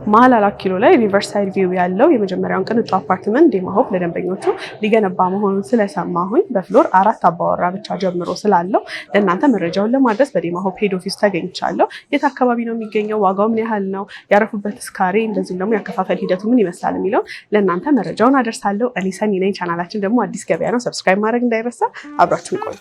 መሀል 4 ኪሎ ላይ ሪቨርሳይድ ቪው ያለው የመጀመሪያውን ቅንጡ አፓርትመንት ዴማ ሆፕ ለደንበኞቹ ሊገነባ መሆኑን ስለሰማሁኝ በፍሎር 4 አባወራ ብቻ ጀምሮ ስላለው ለእናንተ መረጃውን ለማድረስ በዴማ ሆፕ ሄድ ኦፊስ ተገኝቻለሁ። የት አካባቢ ነው የሚገኘው፣ ዋጋው ምን ያህል ነው፣ ያረፉበት ስካሬ፣ እንደዚሁም ደግሞ ያከፋፈል ሂደቱ ምን ይመስላል የሚለው ለእናንተ መረጃውን አደርሳለሁ። እኔ ሰኒ ነኝ። ቻናላችን ደግሞ አዲስ ገበያ ነው። ሰብስክራይብ ማድረግ እንዳይረሳ። አብራችሁን ቆዩ።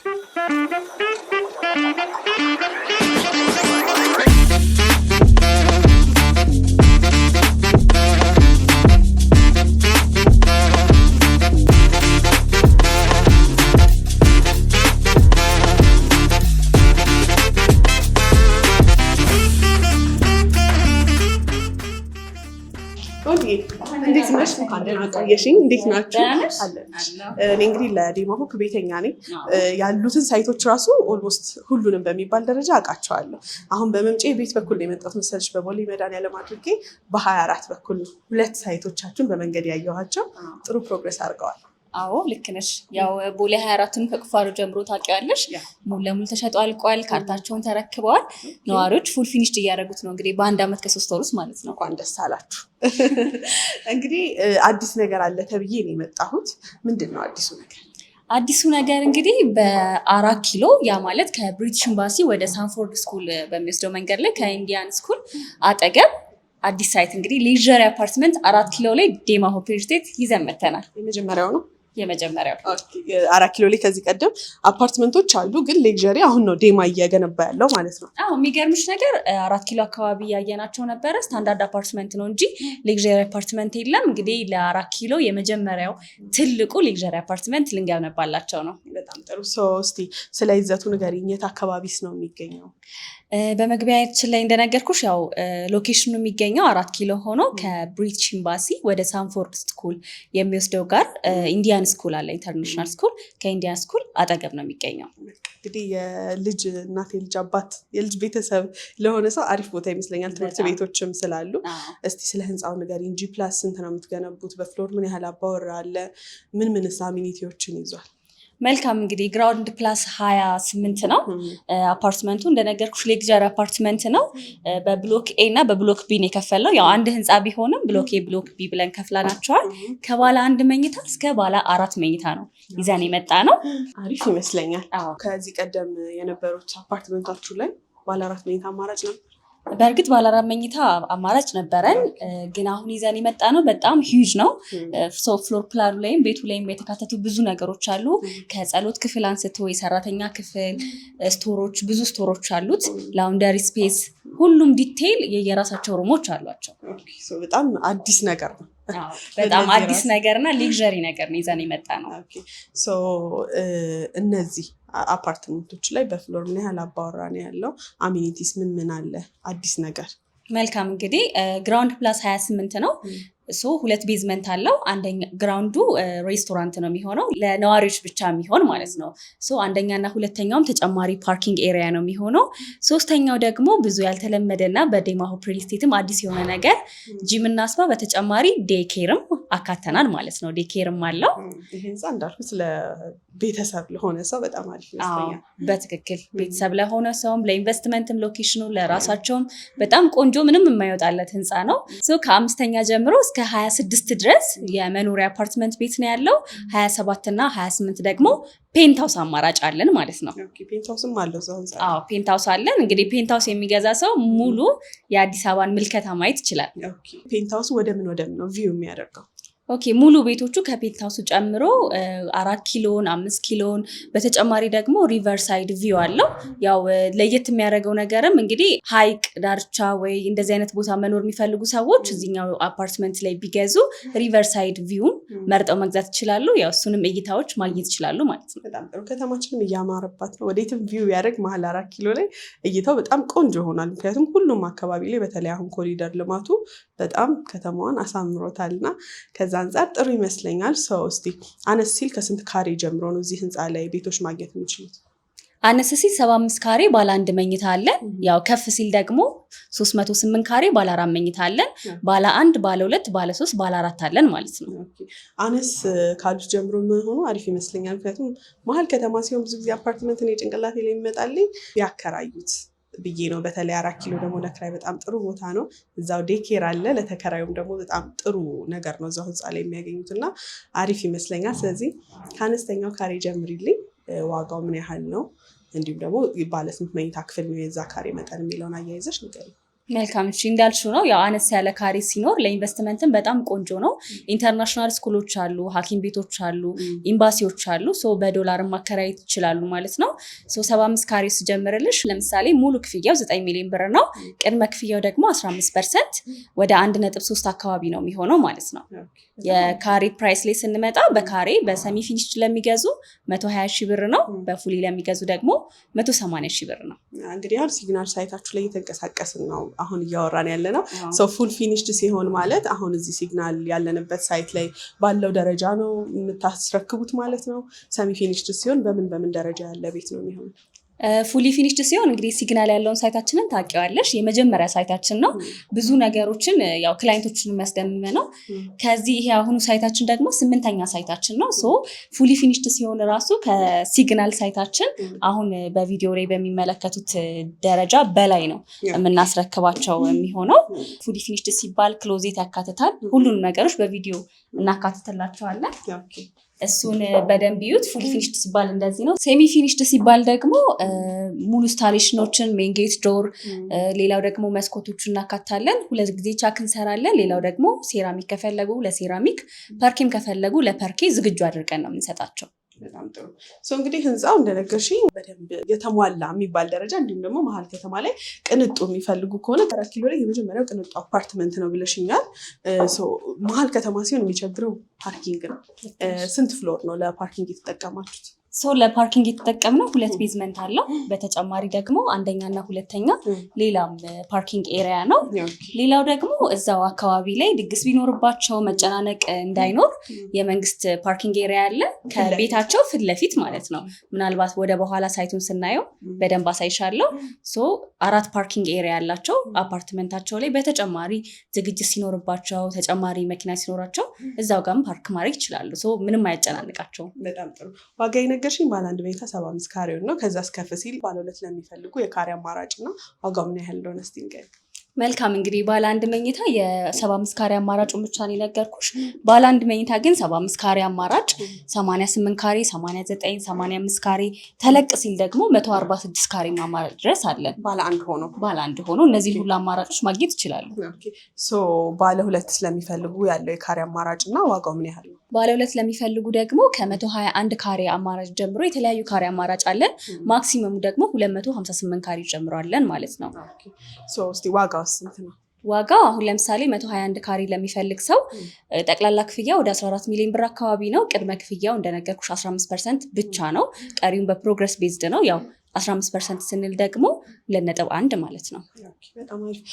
እንዴት ነሽ? ቆየሽኝ። እንዴት ናችሁ? እኔ እንግዲህ ለዴማ ሆፕ ቤተኛ ነኝ። ያሉትን ሳይቶች ራሱ ኦልሞስት ሁሉንም በሚባል ደረጃ አውቃቸዋለሁ። አሁን በመምጫ ቤት በኩል ነው የመጣሁት መሰለሽ። በቦሌ መድኃኒዓለም አድርጌ በ24 በኩል 2 ሳይቶቻችሁን በመንገድ ያየኋቸው ጥሩ ፕሮግረስ አድርገዋል። አዎ ልክ ነሽ። ያው ቦሌ 24ን ከቁፋሮ ጀምሮ ታውቂዋለሽ። ሙሉ ለሙሉ ተሸጦ አልቋል። ካርታቸውን ተረክበዋል። ነዋሪዎች ፉል ፊኒሽድ እያደረጉት ነው እንግዲህ በ1 ዓመት ከ3 ወር ውስጥ ማለት ነው። እንኳን ደስ አላችሁ። እንግዲህ አዲስ ነገር አለ ተብዬ ነው የመጣሁት። ምንድን ነው አዲሱ ነገር? አዲሱ ነገር እንግዲህ በ4 ኪሎ ያ ማለት ከብሪቲሽ ኤምባሲ ወደ ሳንፎርድ ስኩል በሚወስደው መንገድ ላይ ከኢንዲያን ስኩል አጠገብ አዲስ ሳይት እንግዲህ ሌጀሪ አፓርትመንት 4 ኪሎ ላይ ዴማ ሆፕ ስቴት ይዘን መተናል። የመጀመሪያው ነው። የመጀመሪያው 4 ኪሎ ላይ ከዚህ ቀደም አፓርትመንቶች አሉ፣ ግን ሌክዠሪ አሁን ነው ዴማ እየገነባ ያለው ማለት ነው። አዎ የሚገርምሽ ነገር 4 ኪሎ አካባቢ ያየናቸው ነበረ። ስታንዳርድ አፓርትመንት ነው እንጂ ሌክዠሪ አፓርትመንት የለም። እንግዲህ ለ4 ኪሎ የመጀመሪያው ትልቁ ሌክዠሪ አፓርትመንት ልንገነባላቸው ነው። በጣም ጥሩ። እስቲ ስለ ይዘቱ ንገሪኝ። የት አካባቢስ ነው የሚገኘው? በመግቢያችን ላይ እንደነገርኩሽ ያው ሎኬሽኑ የሚገኘው 4 ኪሎ ሆኖ ከብሪቲሽ ኤምባሲ ወደ ሳንፎርድ ስኩል የሚወስደው ጋር ኢንዲያን ስኩል አለ፣ ኢንተርናሽናል ስኩል። ከኢንዲያን ስኩል አጠገብ ነው የሚገኘው። እንግዲህ የልጅ እናት የልጅ አባት የልጅ ቤተሰብ ለሆነ ሰው አሪፍ ቦታ ይመስለኛል። ትምህርት ቤቶችም ስላሉ እስቲ ስለ ህንፃው ንገሪኝ። ጂ ፕላስ ስንት ነው የምትገነቡት? በፍሎር ምን ያህል አባወራ አለ? ምን አሚኒቲዎችን ይዟል? መልካም እንግዲህ ግራውንድ ፕላስ 28 ነው አፓርትመንቱ። እንደነገርኩሽ ሌክዠሪ አፓርትመንት ነው። በብሎክ ኤ እና በብሎክ ቢ ነው የከፈለው። ያው አንድ ህንፃ ቢሆንም ብሎክ ኤ ብሎክ ቢ ብለን ከፍላናቸዋል። ከባለ 1 መኝታ እስከ ባለ 4 መኝታ ነው ይዘን የመጣ ነው። አሪፍ ይመስለኛል። ከዚህ ቀደም የነበሩት አፓርትመንታችሁ ላይ ባለ 4 መኝታ አማራጭ ነው? በእርግጥ ባለ 4 መኝታ አማራጭ ነበረን፣ ግን አሁን ይዘን የመጣ ነው በጣም ሂውጅ ነው። ፍሎር ፕላኑ ላይም ቤቱ ላይም የተካተቱ ብዙ ነገሮች አሉ። ከጸሎት ክፍል አንስቶ የሰራተኛ ክፍል፣ ስቶሮች፣ ብዙ ስቶሮች አሉት፣ ላውንደሪ ስፔስ፣ ሁሉም ዲቴይል የየራሳቸው ሩሞች አሏቸው። በጣም አዲስ ነገር ነው። በጣም አዲስ ነገርና ሌክዠሪ ነገር ነው ይዘን የመጣ ነው። እነዚህ አፓርትመንቶች ላይ በፍሎር ምን ያህል አባወራ ነው ያለው? አሚኒቲስ ምን አለ አዲስ ነገር? መልካም እንግዲህ ግራውንድ ፕላስ 28 ነው። 2 ቤዝመንት አለው። አንደኛ ግራውንዱ ሬስቶራንት ነው የሚሆነው ለነዋሪዎች ብቻ የሚሆን ማለት ነው። አንደኛና ሁለተኛውም ተጨማሪ ፓርኪንግ ኤሪያ ነው የሚሆነው። ሶስተኛው ደግሞ ብዙ ያልተለመደና በዴማ ሆፕ ሪል ስቴትም አዲስ የሆነ ነገር ጂም እና ስፓ በተጨማሪ ዴይኬርም አካተናል ማለት ነው። ዴይኬርም አለው። ይሄ ህንፃ እንዳልኩት ለቤተሰብ ለሆነ ሰው በጣም አሪፍ ይመስለኛል። በትክክል ቤተሰብ ለሆነ ሰውም ለኢንቨስትመንትም ሎኬሽኑ ለራሳቸውም በጣም ቆንጆ ምንም የማይወጣለት ህንፃ ነው። ከ5ኛ ጀምሮ እስከ 26 ድረስ የመኖሪያ አፓርትመንት ቤት ነው ያለው። 27 እና 28 ደግሞ ፔንታውስ አማራጭ አለን ማለት ነው። ፔንታውስም አለው እዛው ህንፃ? አዎ ፔንታውስ አለን። እንግዲህ ፔንታውስ የሚገዛ ሰው ሙሉ የአዲስ አበባን ምልከታ ማየት ይችላል። ፔንታውስ ወደ ምን ነው ቪው የሚያደርገው? ሙሉ ቤቶቹ ከፔንትሃውሱ ጨምሮ 4 ኪሎን 5 ኪሎን በተጨማሪ ደግሞ ሪቨርሳይድ ቪው አለው። ያው ለየት የሚያደርገው ነገርም እንግዲህ ሀይቅ ዳርቻ ወይ እንደዚህ አይነት ቦታ መኖር የሚፈልጉ ሰዎች እዚህኛው አፓርትመንት ላይ ቢገዙ ሪቨርሳይድ ቪውን መርጠው መግዛት ይችላሉ። ያው እሱንም እይታዎች ማግኘት ይችላሉ ማለት ነው። በጣም ጥሩ። ከተማችንም እያማረባት ነው። ወዴትም ቪው ያደርግ መሀል 4 ኪሎ ላይ እይታው በጣም ቆንጆ ይሆናል። ምክንያቱም ሁሉም አካባቢ ላይ በተለይ አሁን ኮሪደር ልማቱ በጣም ከተማዋን አሳምሮታልና ከዛ አንፃር ጥሩ ይመስለኛል። እስቲ አነስ ሲል ከስንት ካሬ ጀምሮ ነው እዚህ ህንፃ ላይ ቤቶች ማግኘት የሚችሉት? አነስ ሲል 75 ካሬ ባለ 1 መኝታ አለን። ያው ከፍ ሲል ደግሞ 308 ካሬ ባለ 4 መኝታ አለን። ባለ 1 ባለ 2 ባለ 3 ባለ 4 አለን ማለት ነው። አነስ ካሉት ጀምሮ መሆኑ አሪፍ ይመስለኛል። ምክንያቱም መሀል ከተማ ሲሆን ብዙ ጊዜ አፓርትመንት ነው ጭንቅላቴ ላይ የሚመጣልኝ ያከራዩት ብዬ ነው። በተለይ 4 ኪሎ ደግሞ ለክራይ በጣም ጥሩ ቦታ ነው። እዛው ዴኬር አለ። ለተከራዩም ደግሞ በጣም ጥሩ ነገር ነው እዛው ህንፃ ላይ የሚያገኙት እና አሪፍ ይመስለኛል። ስለዚህ ከአነስተኛው ካሬ ጀምሪልኝ። ዋጋው ምን ያህል ነው? እንዲሁም ደግሞ ባለስንት መኝታ ክፍል ነው የዛ ካሬ መጠን የሚለውን አያይዘሽ ንገሪኝ። መልካም እሺ፣ እንዳልሽው ነው ያው አነስ ያለ ካሬ ሲኖር ለኢንቨስትመንትም በጣም ቆንጆ ነው። ኢንተርናሽናል ስኩሎች አሉ፣ ሐኪም ቤቶች አሉ፣ ኤምባሲዎች አሉ። በዶላር ማከራየት ይችላሉ ማለት ነው። 75 ካሬ ስጀምርልሽ ለምሳሌ ሙሉ ክፍያው 9 ሚሊዮን ብር ነው። ቅድመ ክፍያው ደግሞ 15% ወደ 1.3 አካባቢ ነው የሚሆነው ማለት ነው። የካሬ ፕራይስ ላይ ስንመጣ በካሬ በሰሚ ፊኒሽ ለሚገዙ 120 ሺህ ብር ነው። በፉሊ ለሚገዙ ደግሞ 180 ሺህ ብር ነው። እንግዲህ አሁን ሲግናል ሳይታችሁ ላይ እየተንቀሳቀስን ነው አሁን እያወራን ያለ ነው። ፉል ፊኒሽድ ሲሆን ማለት አሁን እዚህ ሲግናል ያለንበት ሳይት ላይ ባለው ደረጃ ነው የምታስረክቡት ማለት ነው። ሰሚ ፊኒሽድ ሲሆን በምን ደረጃ ያለ ቤት ነው የሚሆነው? ፉሊ ፊኒሽድ ሲሆን እንግዲህ ሲግናል ያለውን ሳይታችንን ታውቂዋለሽ። የመጀመሪያ ሳይታችን ነው። ብዙ ነገሮችን ያው ክላይንቶችን የሚያስደምመ ነው። ከዚህ ይሄ አሁኑ ሳይታችን ደግሞ 8ኛ ሳይታችን ነው። ፉሊ ፊኒሽድ ሲሆን ራሱ ከሲግናል ሳይታችን አሁን በቪዲዮ ላይ በሚመለከቱት ደረጃ በላይ ነው የምናስረክባቸው የሚሆነው። ፉሊ ፊኒሽድ ሲባል ክሎዜት ያካትታል። ሁሉንም ነገሮች በቪዲዮ እናካትትላቸዋለን። እሱን በደንብ ይዩት። ፉሊ ፊኒሽድ ሲባል እንደዚህ ነው። ሴሚ ፊኒሽድ ሲባል ደግሞ ሙሉ ኢንስታሌሽኖችን፣ ሜን ጌት ዶር፣ ሌላው ደግሞ መስኮቶችን እናካታለን። 2 ጊዜ ቻክ እንሰራለን። ሌላው ደግሞ ሴራሚክ ከፈለጉ ለሴራሚክ፣ ፐርኬም ከፈለጉ ለፐርኬ ዝግጁ አድርገን ነው የምንሰጣቸው። በጣም ጥሩ። እንግዲህ ህንፃው እንደነገርሽኝ በደንብ የተሟላ የሚባል ደረጃ እንዲሁም ደግሞ መሀል ከተማ ላይ ቅንጡ የሚፈልጉ ከሆነ 4 ኪሎ ላይ የመጀመሪያው ቅንጡ አፓርትመንት ነው ብለሽኛል። መሀል ከተማ ሲሆን የሚቸግረው ፓርኪንግ ነው። ስንት ፍሎር ነው ለፓርኪንግ የተጠቀማችሁት? ለፓርኪንግ የተጠቀምነው 2 ቤዝመንት አለው። በተጨማሪ ደግሞ 1ኛና 2ኛ ሌላም ፓርኪንግ ኤሪያ ነው። ሌላው ደግሞ እዛው አካባቢ ላይ ድግስ ቢኖርባቸው መጨናነቅ እንዳይኖር የመንግስት ፓርኪንግ ኤሪያ አለ፣ ከቤታቸው ፊት ለፊት ማለት ነው። ምናልባት ወደ በኋላ ሳይቱን ስናየው በደንብ አሳይሻለሁ። 4 ፓርኪንግ ኤሪያ ያላቸው አፓርትመንታቸው ላይ በተጨማሪ ዝግጅት ሲኖርባቸው ተጨማሪ መኪና ሲኖራቸው እዛው ጋርም ፓርክ ማድረግ ይችላሉ። ምንም አያጨናንቃቸውም። በጣም ጥሩ። ዋጋ ነገርሽኝ። ባለ 1 መኝታ 75 ካሬው ነው። ከዛ እስከፍ ሲል ባለ 2 ለሚፈልጉ የካሬ አማራጭ ነው። ዋጋው ምን ያህል እንደሆነ እስቲ ንገሪኝ። መልካም እንግዲህ ባለ 1 መኝታ የ75 ካሬ አማራጩን ብቻ ነው የነገርኩሽ። ባለ 1 መኝታ ግን 75 ካሬ አማራጭ 88 ካሬ፣ 89፣ 85 ካሬ ተለቅ ሲል ደግሞ 146 ካሬ አማራጭ ድረስ አለን። ባለ 1 ሆኖ እነዚህ ሁሉ አማራጮች ማግኘት ይችላሉ። ባለ 2 ስለሚፈልጉ ያለው የካሬ አማራጭ እና ዋጋው ምን ያህል ነው? ባለ 2 ለሚፈልጉ ደግሞ ከ121 ካሬ አማራጭ ጀምሮ የተለያዩ ካሬ አማራጭ አለን። ማክሲመሙ ደግሞ 258 ካሬ ጀምሯለን ማለት ነው። እስቲ ዋጋው ስንት ነው? ዋጋው አሁን ለምሳሌ 121 ካሬ ለሚፈልግ ሰው ጠቅላላ ክፍያ ወደ 14 ሚሊዮን ብር አካባቢ ነው። ቅድመ ክፍያው እንደነገርኩሽ 15% ብቻ ነው። ቀሪውን በፕሮግረስ ቤዝድ ነው። ያው 15% ስንል ደግሞ 2.1 ማለት ነው። በጣም አሪፍ።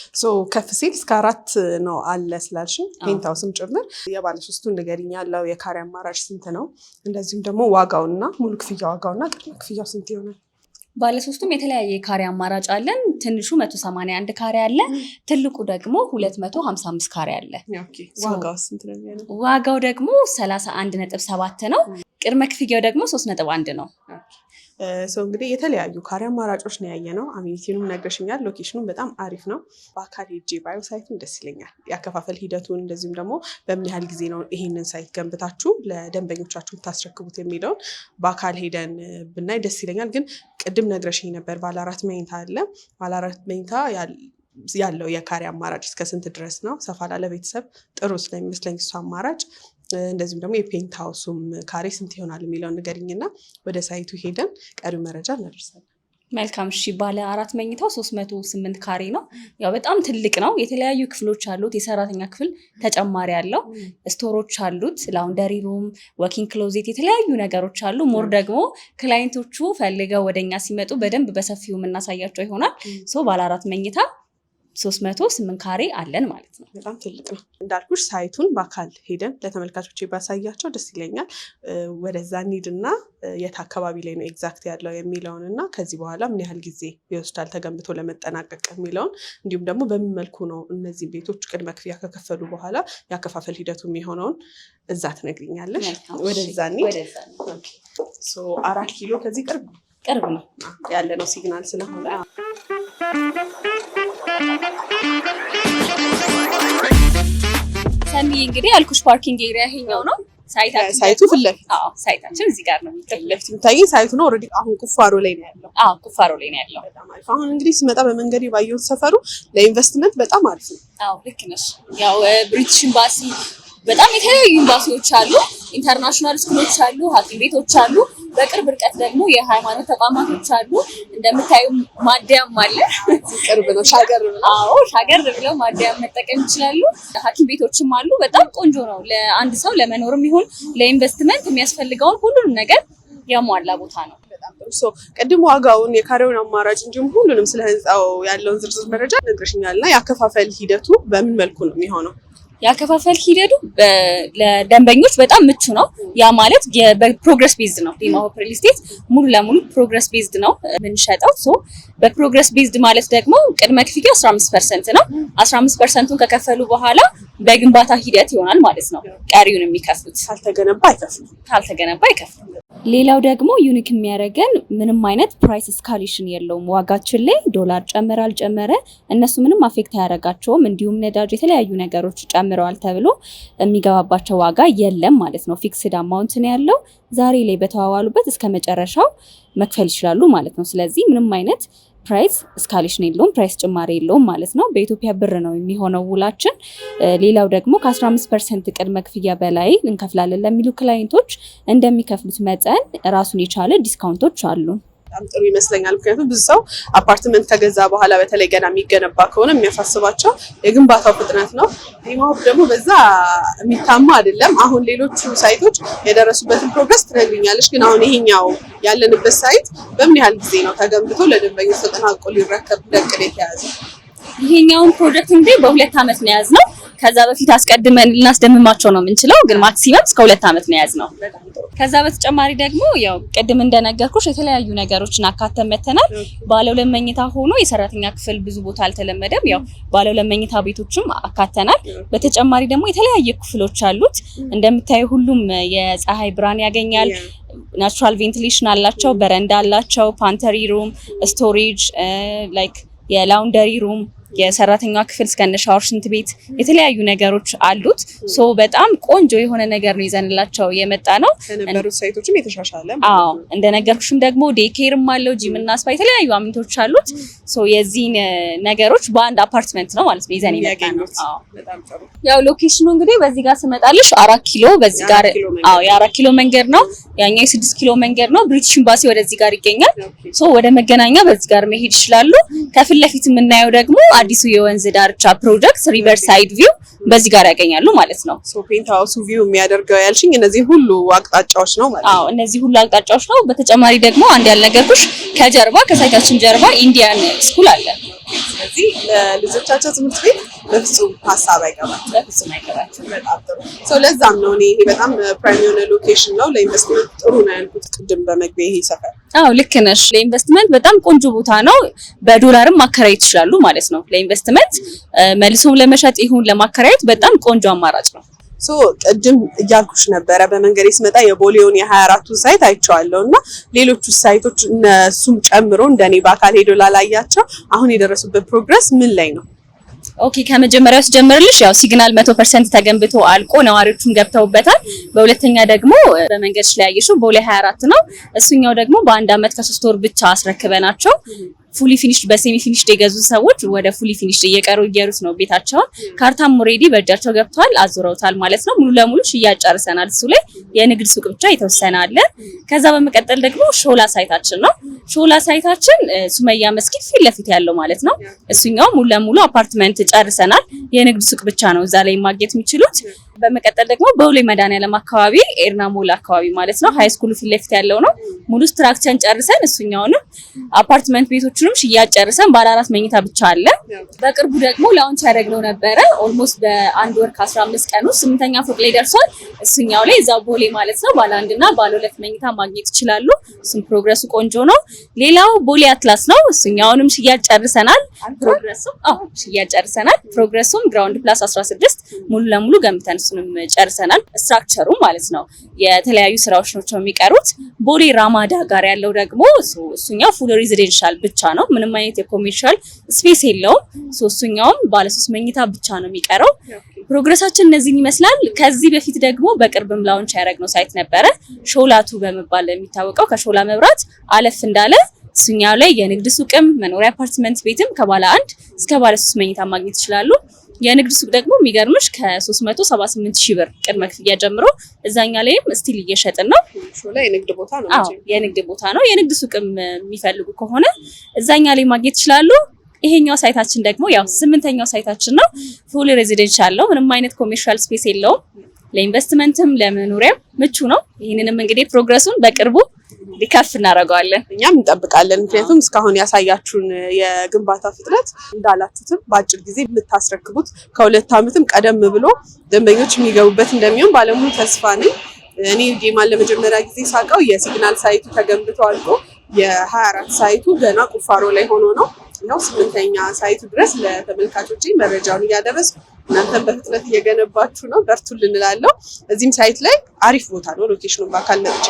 ከፍ ሲል እስከ 4 ነው አለ ስላልሽኝ ፔንታውስም ጭምር የባለ 3ቱን ንገሪኝ። ያለው የካሬ አማራጭ ስንት ነው? እንደዚሁም ደግሞ ዋጋውና ሙሉ ክፍያ ዋጋውና ቅድመ ክፍያው ስንት ይሆናል? ባለ 3ቱም የተለያየ ካሬ አማራጭ አለን። ትንሹ 181 ካሬ አለ። ትልቁ ደግሞ 255 ካሬ አለ። ዋጋው ስንት ነው የሚሆነው? ዋጋው ደግሞ 31.7 ነው። ቅድመ ክፍያው ደግሞ 3.1 ነው። እንግዲህ የተለያዩ ካሬ አማራጮች ነው ያየነው። አሚኒቲኑም ነግረሽኛል። ሎኬሽኑም በጣም አሪፍ ነው። በአካል ሄጄ ባዮ ሳይቱን ደስ ይለኛል። ያከፋፈል ሂደቱን እንደዚሁም ደግሞ በምን ያህል ጊዜ ነው ይሄንን ሳይት ገንብታችሁ ለደንበኞቻችሁ ታስረክቡት የሚለውን በአካል ሄደን ብናይ ደስ ይለኛል። ግን ቅድም ነግረሽኝ ነበር ባለ 4 መኝታ አለ። ባለ 4 መኝታ ያለው የካሬ አማራጭ እስከ ስንት ድረስ ነው? ሰፋ ላለ ቤተሰብ ጥሩ ስለሚመስለኝ እሱ አማራጭ እንደዚሁም ደግሞ የፔንት ሃውሱም ካሬ ስንት ይሆናል የሚለውን ንገሪኝና ወደ ሳይቱ ሄደን ቀሪው መረጃ እናደርሳለን። መልካም እሺ። ባለ 4 መኝታው 308 ካሬ ነው። ያው በጣም ትልቅ ነው። የተለያዩ ክፍሎች አሉት። የሰራተኛ ክፍል ተጨማሪ አለው። ስቶሮች አሉት፣ ላውንደሪ ሩም፣ ወኪንግ ክሎዜት፣ የተለያዩ ነገሮች አሉ። ሞር ደግሞ ክላይንቶቹ ፈልገው ወደኛ ሲመጡ በደንብ በሰፊው የምናሳያቸው ይሆናል። ባለ 4 መኝታ 308 ካሬ አለን ማለት ነው። በጣም ትልቅ ነው እንዳልኩሽ። ሳይቱን በአካል ሄደን ለተመልካቾች ባሳያቸው ደስ ይለኛል። ወደዛ እንሂድና የት አካባቢ ላይ ነው ኤግዛክት ያለው የሚለውን እና ከዚህ በኋላ ምን ያህል ጊዜ ይወስዳል ተገንብቶ ለመጠናቀቅ የሚለውን እንዲሁም ደግሞ በምን መልኩ ነው እነዚህ ቤቶች ቅድመ ክፍያ ከከፈሉ በኋላ ያከፋፈል ሂደቱ የሚሆነውን እዛ ትነግሪኛለሽ። ወደዛ እንሂድ። 4 ኪሎ ከዚህ ቅርብ ነው ያለ ነው ሲግናል ስለሆነ ሰኒ እንግዲህ ያልኩሽ ፓርኪንግ ኤሪያ ይሄኛው ነው። ሳይቱ ፊት ለፊት። አዎ ሳይታችን እዚህ ጋር ነው የሚገኘው። የሚታየኝ ሳይቱ ነው። ኦልሬዲ አሁን ቁፋሮ ላይ ነው ያለው። አዎ ቁፋሮ ላይ ነው ያለው። በጣም አሪፍ። አሁን እንግዲህ ስመጣ በመንገድ ባየሁት ሰፈሩ ለኢንቨስትመንት በጣም አሪፍ ነው። አዎ ልክ ነሽ። ያው ብሪቲሽ ኤምባሲ በጣም የተለያዩ ኤምባሲዎች አሉ፣ ኢንተርናሽናል ስኩሎች አሉ፣ ሐኪም ቤቶች አሉ። በቅርብ ርቀት ደግሞ የሃይማኖት ተቋማቶች አሉ። እንደምታዩ ማደያም አለ። ቅርብ ነው፣ ሻገር ነው። አዎ ሻገር ብለው ማደያም መጠቀም ይችላሉ። ሐኪም ቤቶችም አሉ። በጣም ቆንጆ ነው። ለአንድ ሰው ለመኖርም ይሁን ለኢንቨስትመንት የሚያስፈልገውን ሁሉንም ነገር ያሟላ ቦታ ነው። ቅድም ዋጋውን፣ የካሬውን አማራጭ እንዲሁም ሁሉንም ስለ ህንፃው ያለውን ዝርዝር መረጃ ነግረሽኛልና የአከፋፈል ሂደቱ በምን መልኩ ነው የሚሆነው? የአከፋፈል ሂደቱ ለደንበኞች በጣም ምቹ ነው። ያ ማለት በፕሮግረስ ቤዝድ ነው። ዲማ ሆፕ ሪል ስቴት ሙሉ ለሙሉ ፕሮግረስ ቤዝድ ነው የምንሸጠው። በፕሮግረስ ቤዝድ ማለት ደግሞ ቅድመ ክፍያው 15% ነው። 15%ቱን ከከፈሉ በኋላ በግንባታ ሂደት ይሆናል ማለት ነው ቀሪውን የሚከፍሉት። ካልተገነባ አይከፍሉም። ሌላው ደግሞ ዩኒክ የሚያደርገን ምንም አይነት ፕራይስ እስካሌሽን የለውም። ዋጋችን ላይ ዶላር ጨመረ አልጨመረ እነሱ ምንም አፌክት አያደርጋቸውም። እንዲሁም ነዳጅ፣ የተለያዩ ነገሮች ጨምረዋል ተብሎ የሚገባባቸው ዋጋ የለም ማለት ነው። ፊክስድ አማውንት ነው ያለው። ዛሬ ላይ በተዋዋሉበት እስከ መጨረሻው መክፈል ይችላሉ ማለት ነው። ስለዚህ ምንም አይነት ፕራይስ እስካሌሽን የለውም፣ ፕራይስ ጭማሪ የለውም ማለት ነው። በኢትዮጵያ ብር ነው የሚሆነው ውላችን። ሌላው ደግሞ ከ15% ቅድመ ክፍያ በላይ እንከፍላለን ለሚሉ ክላይንቶች እንደሚከፍሉት መጠን ራሱን የቻለ ዲስካውንቶች አሉ። በጣም ጥሩ ይመስለኛል። ምክንያቱም ብዙ ሰው አፓርትመንት ከገዛ በኋላ በተለይ ገና የሚገነባ ከሆነ የሚያሳስባቸው የግንባታው ፍጥነት ነው። ዲማ ሆፕ ደግሞ በዛ የሚታማ አይደለም። አሁን ሌሎቹ ሳይቶች የደረሱበትን ፕሮግረስ ትነግሪኛለሽ፣ ግን አሁን ይሄኛው ያለንበት ሳይት በምን ያህል ጊዜ ነው ተገንብቶ ለደንበኞች ተጠናቆ ሊረከብ በእቅድ የተያዘው? ይሄኛውን ፕሮጀክት እንግዲህ በ2 ዓመት ነው የያዝነው። ከዛ በፊት አስቀድመን ልናስደምማቸው ነው የምንችለው፣ ግን ማክሲመም እስከ 2 ዓመት ነው የያዝነው። ከዛ በተጨማሪ ደግሞ ያው ቅድም እንደነገርኩሽ የተለያዩ ነገሮችን አካተን መተናል። ባለ 2 መኝታ ሆኖ የሰራተኛ ክፍል ብዙ ቦታ አልተለመደም። ያው ባለ 2 መኝታ ቤቶችም አካተናል። በተጨማሪ ደግሞ የተለያየ ክፍሎች አሉት። እንደምታዩ ሁሉም የፀሐይ ብርሃን ያገኛል። ናቹራል ቬንቲሌሽን አላቸው፣ በረንዳ አላቸው፣ ፓንተሪ ሩም፣ ስቶሬጅ ላይክ የላውንደሪ ሩም፣ የሰራተኛ ክፍል እስከነ ሻወር፣ ሽንት ቤት የተለያዩ ነገሮች አሉት። በጣም ቆንጆ የሆነ ነገር ነው ይዘንላቸው የመጣ ነው። ከነበሩት ሳይቶችም የተሻሻለ። አዎ እንደነገርኩሽም ደግሞ ዴይኬርም አለው፣ ጂም እና ስፓ የተለያዩ አሚኒቲዎች አሉት። የዚህን ነገሮች በአንድ አፓርትመንት ነው ማለት ነው ይዘን የመጣ ነው። በጣም ጥሩ። ያው ሎኬሽኑ እንግዲህ በዚህ ጋር ስመጣልሽ 4 ኪሎ በዚህ ጋር የ4 ኪሎ መንገድ ነው። ያኛው የ6 ኪሎ መንገድ ነው። ብሪቲሽ ኤምባሲ ወደዚህ ጋር ይገኛል። ወደ መገናኛ በዚህ ጋር መሄድ ይችላሉ። ከፊት ለፊት የምናየው ደግሞ አዲሱ የወንዝ ዳርቻ ፕሮጀክት ሪቨርሳይድ ቪው በዚህ ጋር ያገኛሉ ማለት ነው። ፔንት ሃውሱ ቪው የሚያደርገው ያልሽኝ እነዚህ ሁሉ አቅጣጫዎች ነው ማለት ነው? አዎ እነዚህ ሁሉ አቅጣጫዎች ነው። በተጨማሪ ደግሞ አንድ ያልነገርኩሽ ከጀርባ ከሳይታችን ጀርባ ኢንዲያን ስኩል አለ። ስለዚህ ለልጆቻቸው ትምህርት ቤት በፍጹም ሀሳብ አይገባም። በጣም ጥሩ። ለዛም ነው እኔ ይሄ በጣም ፕራይም የሆነ ሎኬሽን ነው ለኢንቨስትመንት ጥሩ ነው ያልኩት ቅድም በመግቢያ ይሄ ሰፈር። አዎ ልክ ነሽ። ለኢንቨስትመንት በጣም ቆንጆ ቦታ ነው። በዶላርም ማከራየት ይችላሉ ማለት ነው። ለኢንቨስትመንት መልሶም ለመሸጥ ይሁን ለማከራየት በጣም ቆንጆ አማራጭ ነው። ቅድም እያልኩሽ ነበረ በመንገድ ስመጣ የቦሌውን የ24ቱን ሳይት አይቼዋለሁ እና ሌሎቹ ሳይቶች እነሱም ጨምሮ እንደኔ በአካል ሄዶ ላላያቸው አሁን የደረሱበት ፕሮግረስ ምን ላይ ነው? ኦኬ ከመጀመሪያው ስጀምርልሽ ያው ሲግናል 100% ተገንብቶ አልቆ ነዋሪዎቹም ገብተውበታል። በሁለተኛ ደግሞ በመንገድሽ ላይ ያየሽው ቦሌ 24 ነው። እሱኛው ደግሞ በ1 ዓመት ከ3 ወር ብቻ አስረክበናቸው ፉሊ ፊኒሽድ በሴሚ ፊኒሽድ የገዙ ሰዎች ወደ ፉሊ ፊኒሽድ እየቀሩት ነው ቤታቸውን። ካርታም ኦሬዲ በእጃቸው ገብቷል፣ አዙረውታል ማለት ነው። ሙሉ ለሙሉ ሽያጭ ጨርሰናል። እሱ ላይ የንግድ ሱቅ ብቻ የተወሰነ አለ። ከዛ በመቀጠል ደግሞ ሾላ ሳይታችን ነው። ሾላ ሳይታችን ሱመያ መስጊድ ፊት ለፊት ያለው ማለት ነው። እሱኛው ሙሉ ለሙሉ አፓርትመንት ጨርሰናል። የንግድ ሱቅ ብቻ ነው እዛ ላይ ማግኘት የሚችሉት። በመቀጠል ደግሞ በቦሌ መድኃኒዓለም አካባቢ ኤርና ሞል አካባቢ ማለት ነው ሃይ ስኩሉ ፊት ለፊት ያለው ነው። ሙሉ ስትራክቸርን ጨርሰን እሱኛውንም አፓርትመንት ቤቶቹንም ሽያጭ ጨርሰን ባለ 4 መኝታ ብቻ አለ። በቅርቡ ደግሞ ላውንች ያደረግነው ነበረ ኦልሞስት በ1 ወር ከ15 ቀን ውስጥ 8ኛ ፎቅ ላይ ደርሷል። እሱኛው ላይ እዛው ቦሌ ማለት ነው ባለ 1 እና ባለ 2 መኝታ ማግኘት ይችላሉ። እሱም ፕሮግረሱ ቆንጆ ነው። ሌላው ቦሌ አትላስ ነው። እሱኛውንም ሽያጭ ጨርሰናል። ሽያጭ ጨርሰናል። ፕሮግረሱም ግራውንድ ፕላስ 16 ሙሉ ለሙሉ ገምተን እሱንም ጨርሰናል። ስትራክቸሩ ማለት ነው የተለያዩ ስራዎች ናቸው የሚቀሩት። ቦሌ ራማዳ ጋር ያለው ደግሞ እሱኛው ፉል ሬዚደንሻል ብቻ ነው። ምንም አይነት የኮሜርሻል ስፔስ የለውም። ሶስተኛውም ባለ 3 መኝታ ብቻ ነው የሚቀረው። ፕሮግረሳችን እነዚህን ይመስላል። ከዚህ በፊት ደግሞ በቅርብም ላውንች ያደረግነው ሳይት ነበረ ሾላቱ በመባል የሚታወቀው ከሾላ መብራት አለፍ እንዳለ እሱኛው ላይ የንግድ ሱቅም መኖሪያ አፓርትመንት ቤትም ከባለ 1 እስከ ባለ 3 መኝታ ማግኘት ይችላሉ። የንግድ ሱቅ ደግሞ የሚገርምሽ ከ378 ሺህ ብር ቅድመ ክፍያ ጀምሮ እዛኛ ላይም ስቲል እየሸጥን ነው። ሾላ የንግድ ቦታ ነው። አዎ የንግድ ቦታ ነው። የንግድ ሱቅም የሚፈልጉ ከሆነ እዛኛ ላይ ማግኘት ይችላሉ። ይሄኛው ሳይታችን ደግሞ ያው 8ኛው ሳይታችን ነው። ፉል ሬዚደንሻል ነው። ምንም አይነት ኮሜርሻል ስፔስ የለውም። ለኢንቨስትመንትም ለመኖሪያም ምቹ ነው። ይህንንም እንግዲህ ፕሮግረሱን በቅርቡ ሊከፍ እናደርገዋለን። እኛም እንጠብቃለን። ምክንያቱም እስካሁን ያሳያችሁን የግንባታ ፍጥነት እንዳላችሁትም በአጭር ጊዜ የምታስረክቡት ከ2 ዓመትም ቀደም ብሎ ደንበኞች የሚገቡበት እንደሚሆን ባለሙሉ ተስፋ ነኝ። እኔ ጌማን ለመጀመሪያ ጊዜ ሳውቀው የሲግናል ሳይቱ ተገንብቶ አልቆ የ24 ሳይቱ ገና ቁፋሮ ላይ ሆኖ ነው። ያው 8ኛ ሳይቱ ድረስ ለተመልካቾች መረጃውን እያደረስኩ እናንተም በፍጥነት እየገነባችሁ ነው። በርቱልን እንላለሁ። እዚህም ሳይት ላይ አሪፍ ቦታ ነው። ሎኬሽኑን በአካል መጥቼ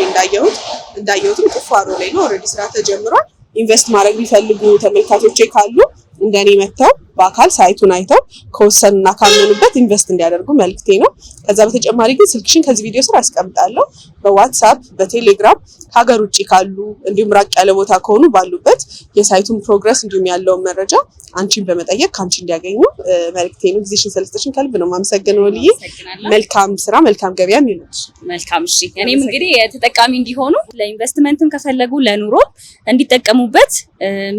እንዳየሁትም ቁፋሮ ላይ ነው። ኦልሬዲ ስራ ተጀምሯል። ኢንቨስት ማድረግ ቢፈልጉ ተመልካቾቼ ካሉ እንደኔ መጥተው በአካል ሳይቱን አይተው ከወሰኑና ካመኑበት ኢንቨስት እንዲያደርጉ መልክቴ ነው። ከዛ በተጨማሪ ግን ስልክሽን ከዚህ ቪዲዮ ስር አስቀምጣለሁ። በዋትስአፕ በቴሌግራም ሀገር ውጭ ካሉ እንዲሁም ራቅ ያለ ቦታ ከሆኑ ባሉበት የሳይቱን ፕሮግረስ እንዲሁም ያለውን መረጃ አንቺን በመጠየቅ ከአንቺ እንዲያገኙ መልክቴ ነው። ጊዜሽን ስለሰጠሽን ከልብ ነው የማመሰግነው ልዬ። መልካም ስራ መልካም ገበያም ይሁንልሽ። መልካም እሺ። እኔም እንግዲህ ተጠቃሚ እንዲሆኑ ለኢንቨስትመንትም ከፈለጉ ለኑሮ እንዲጠቀሙበት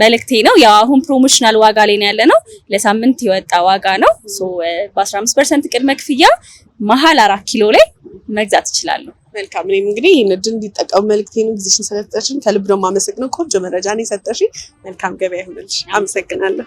መልክቴ ነው። ያው አሁን ፕሮሞሽናል ዋጋ ላይ ነው ያለነው። ለሳምንት የወጣ ዋጋ ነው። በ15% ቅድመ ክፍያ መሀል 4 ኪሎ ላይ መግዛት ይችላሉ። መልካም። እኔም እንግዲህ ይህን እድል እንዲጠቀሙ መልክቴ ነው። ጊዜሽን ስለሰጠሽኝ ከልብ ነው የማመሰግነው። ቆንጆ መረጃ ነው የሰጠሽኝ። መልካም ገበያ ይሁንልሽ። አመሰግናለሁ።